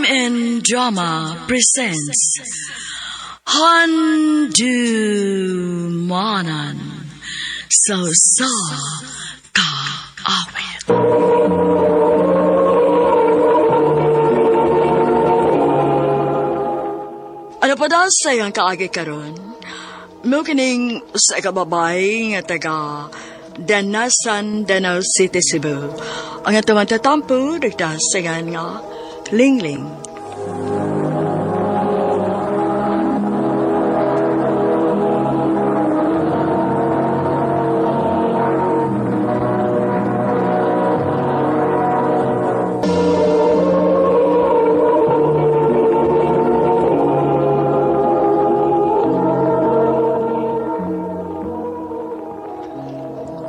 MN Drama presents Handumanan So Ka Awit. Ano pa daw sayang kaagi karon? Mo kining sa kababay nga taga Danasan, Danau City, Cebu. Ang atong tatampo nagdasayan nga Lingling.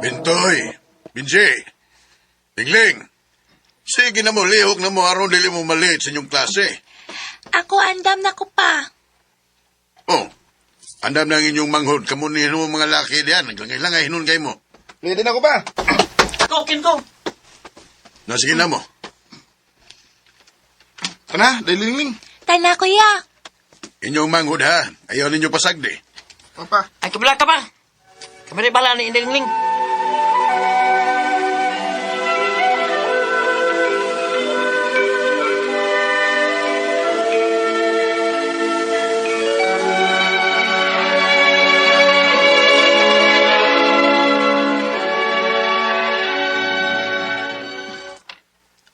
Bintoy, Binjay, Lingling, sige na mo, lihok na mo aron dili mo maliit sa inyong klase. Ako andam na ko pa. Oh, andam na ang inyong manghod, kamunihin mo mga laki diyan, naglangay-langay hinun kayo mo. Pwede na ko ba? Kokin ko. Na sige na mo. Kana, Lingling. Tana kuya. Inyong manghod ha, ayaw ninyo pasagdi. Papa. Ay, kabila ka pa. Kamari bala ni Indilingling.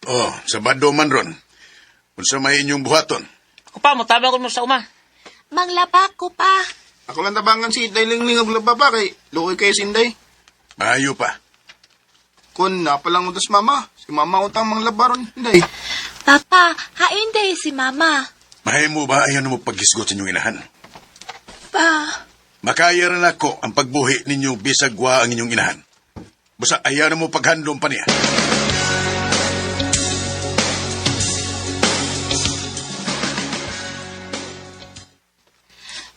Oh, Sabado man ron. Unsa may inyong buhaton? Kupa, mutabi ako mo sa uma. Manglaba ko pa. Ako lang tabangan si Lingling og laba pa kay luoy kay Sinday. Maayo pa. Kun napalang utos mama, si mama utang manglabaron, Inday. Papa, hain day si mama. Mahay mo ba ayaw mo paghisgot sa inyong inahan? Pa. Makaya rin ako ang pagbuhi ninyo bisag wa ang inyong inahan. Basta ayaw na mo paghandom pa niya.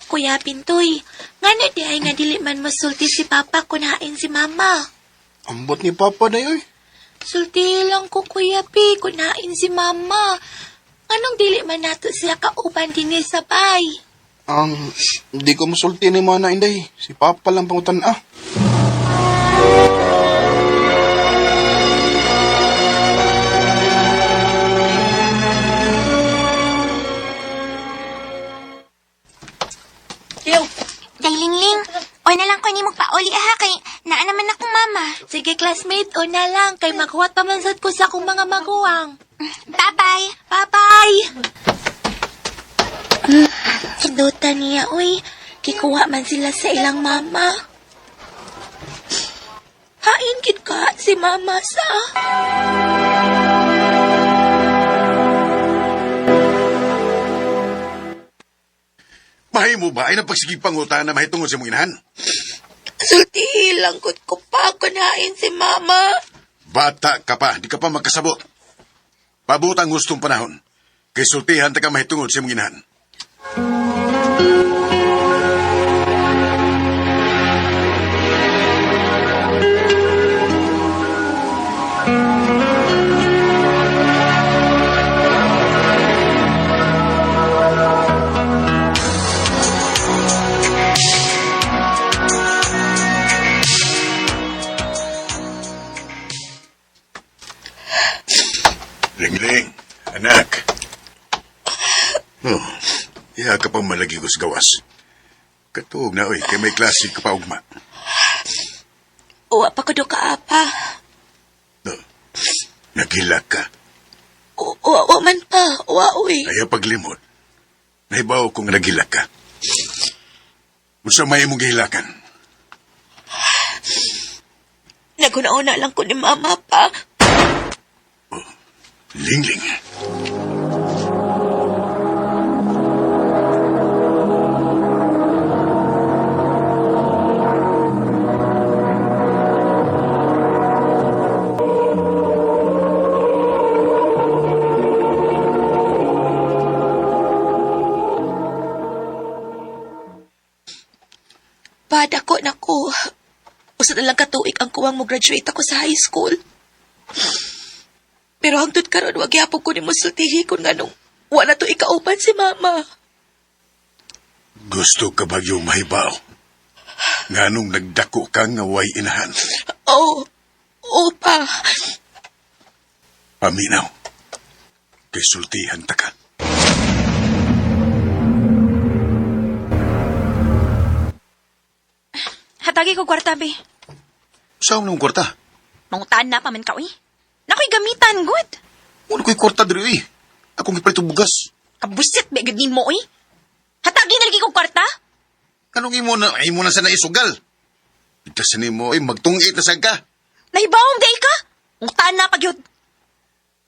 Kuya Pintoy, ngano di ay nga dili man masulti si Papa kun hain si Mama. Ambot ni Papa na yoy. Sulti lang ko Kuya Pi kun hain si Mama. Anong dili man nato siya kauban dinhi sa bay? Hindi ko masulti ni Mana, Inday. Si Papa lang pangutan Iyo. Lingling, o na lang ko ni magpauli kay naa naman akong mama. Sige classmate, o na lang kay maghuwat pa man sad ko sa akong mga maguwang. Bye-bye. Bye-bye. Induta niya, uy. Kikuha man sila sa ilang mama. Hain kit ka si mama sa... Mahay mo ba ay napagsigig pangutan na mahitungod sa mong inahan? Sulti lang ko pa kunain si mama. Bata ka pa, di ka pa magkasabot. Pabuot ang gustong panahon. Kay sultihan ta ka mahitungod sa mong inahan. Lingling, anak. Oh, iya ka pa malagi ko sa gawas. Katuog na, oy, kay may klase ka pa ugma. Uwa pa ko do ka apa. No, nagilak ka. Uwa man pa, uwa uy. Ayaw paglimod. Nahibaw kong nagilak ka. Unsa may mong gihilakan? Naguna-una lang ko ni mama pa. Lingling. Padako na ko. Usa na lang katuig ang kuwang mo graduate ako sa high school. Pero hangtod karon wag gyapon ko nimo sultihi kun nganong Wala to ikauban si mama. Gusto ka ba yung mahibaw? Nganong nagdako kang ngaway inahan? Oo pa. Paminaw. Kay sultihan ta ka. Hatagi ko kwarta, be. Saan nung kwarta? Mangutaan na pa man ka, uy. Nakoy gamitan, good. Ano ko'y kwarta diri, eh? Akong ipalit og bugas. Kabusit, be, gudin mo, uy. Hatagi na lagi ko kwarta? Anong imo na sa naisugal? Itasan mo, magtungit na saan ka. Nahibawang day ka? Mangutaan na pa, yun.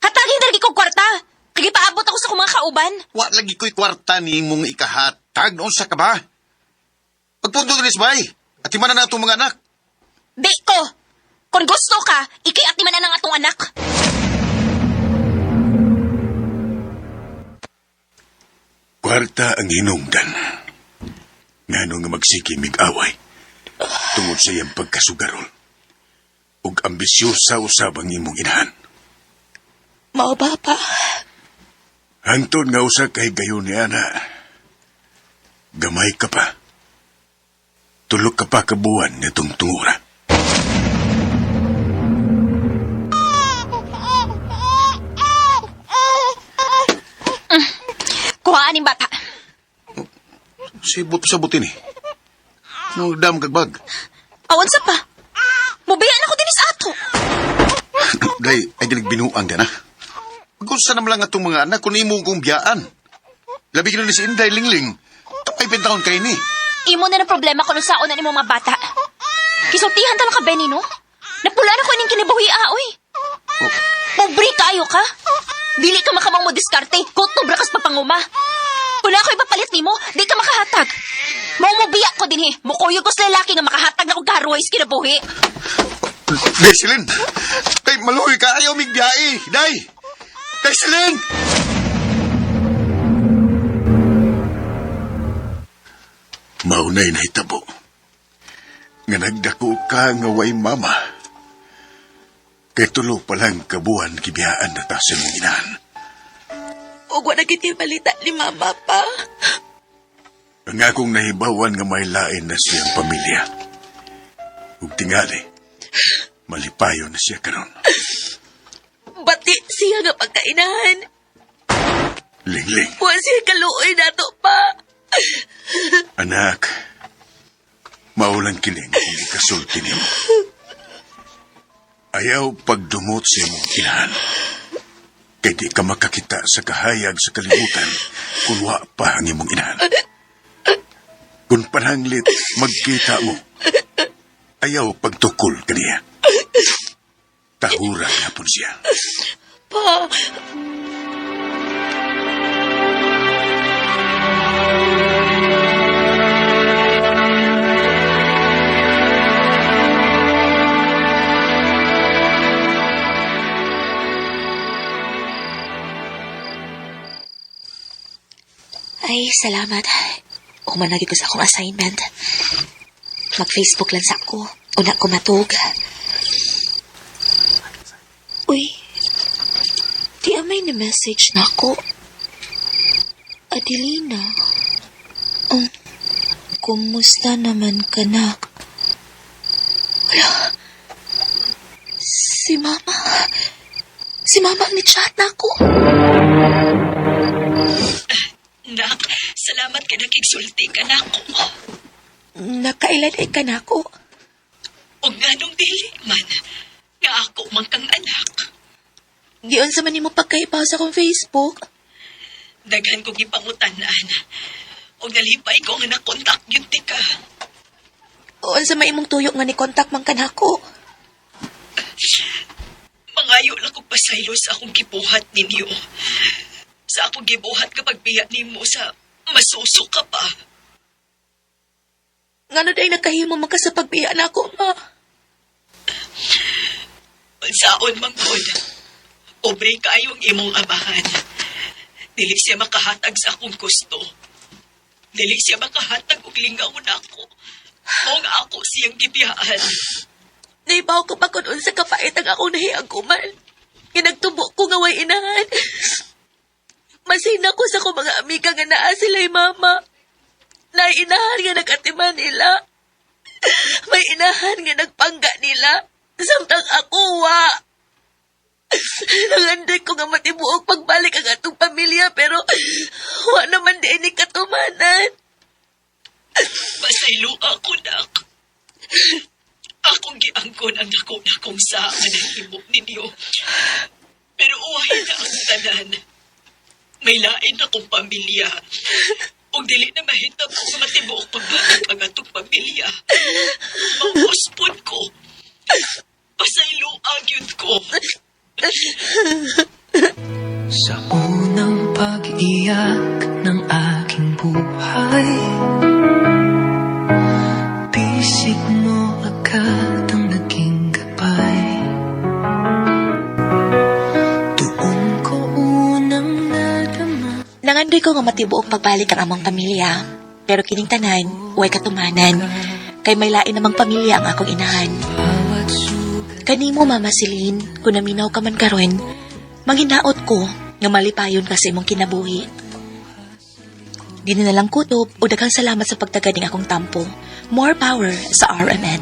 Hatagi na lagi ko kwarta. Kaya paabot ako sa kong mga kauban. Wa lagi ko'y kwarta ni mong ikahatag. Noon sa ka ba? Pagpundo din isbay. At imanan na itong mga anak. Di ko. Kung gusto ka, ikiatiman na ng atong anak. Kwarta ang hinungdan. Ngano nga magsiki mig-away. Tungod sa iyang pagkasugarol. Ug ambisyosa usabang imong inahan. Mao ba pa? Hantod nga usa kay gayon ni ana. Gamay ka pa. Tulog ka pa kabuan nitong tungura. Kuhaan ni bata. Sibot sa buti ni. Nung dam kagbag. Awan sa pa. Mubayan ako din sa ato. Day, ay dinig binuang din ha. Gusto naman lang itong mga anak kung imo kong biyaan. Labi ka na ni si Inday Lingling. Tapay pentahon kay ni. Imo na ng problema kung saon na ni mga bata. Kisultihan talo ka, Benny, no? Napula na ko ning kinibuhi, oy. Pobre kayo ka. Dili ka makamang mo diskarte. Kuto brakas papanguma. Kung ako ipapalit nimo, di ka makahatag. Maumubiyak ko din, Mukuyog ko sa lalaki nga makahatag na kong karuhay sa kinabuhi. Day, Silin. Day, maluhi ka. Ayaw migbiyae. Day. Day, Silin. Maunay na hitabo. Nga nagdako ka nga way mama. Kay tulo pa lang kabuhan kibiyaan na ta sa mong inahan. O wala kiti balita ni mama pa. Ang akong nahibawan nga may lain na siyang pamilya. Ug tingali, malipayo na siya karon. Bati siya nga pagkainahan. Lingling, Wa siya kaluoy na to pa. anak, maulang kining kung ikasulti niyo. Ayaw pagdumot sa imong inahan. Kay di ka makakita sa kahayag sa kalibutan kung wa pa ang imong inahan. Kung pananglit, magkita mo. Ayaw pagtukol kaniya. Tahura na po siya. Pa. Ay, salamat. Umanagi ko sa akong assignment. Mag-Facebook lang sa ako. Una ko matug. Uy, di amay na message na ako. Adelina. Kumusta naman ka na? Wala. Si Mama. Si Mama ang ni-chat na ako. Nak, salamat ka nakigsulti ka na ako. Nakailan ka na ako. O ganong dili man, nga ako man kang anak. Giyon sa man mo pagkaibaw sa akong Facebook. Daghan kong ipangutanan. O nalipay ko nga nakontak yun ti ka. Oon sa may imong tuyok nga ni kontak man ka na ako. Mangayo lang kong pasaylo sa akong gibuhat ninyo. Sa akong gibuhat kapag biya nimo sa masuso ka pa. Ngano day nakahimo man ka sa pagbiya na ako, ma? Unsaon man kun. Pobre kayong imong amahan. Dili siya makahatag sa akong gusto. Dili siya makahatag og lingaw na ako. Mao nga ako siyang gibiyaan. Naibaw ko pa kung unsa kapait ang akong nahiaguman. Kinagtubo ko nga way inahan. Masina ko sa ko mga amiga nga naa sila'y mama. Naiinahan nga nagatiman nila. May inahan nga nagpangga nila. Samtang ako, wa. Nanganday ko nga matibuok pagbalik ang atong pamilya, pero wa naman din ni katumanan. Masaylo ako, nak. Akong giangkon ang dako-dakong saan ang himok ninyo. Pero uwahin na ang tanan. May lain akong pamilya. Kung dili na mahitap ko nga matibuok pagbalik ang atong pamilya. Mauuspon ko. Pasaylo agyod ko. Sa unang pag-iyak ng aking buhay, bisig mo agad ang naging gabay. Doon ko unang nadama. Nangandoy ko nga matibuok pagbalik ang among pamilya. Pero kining tanan, way katumanan. Kay may lain namang pamilya ang akong inahan. Bawat sugat Kanimo, Mama Celine, kung naminaw ka man karon, manghinaot ko nga malipayon ka sa imong kinabuhi. Di na lang kutob o daghang salamat sa pagtagad ng akong tampo. More power sa RMN.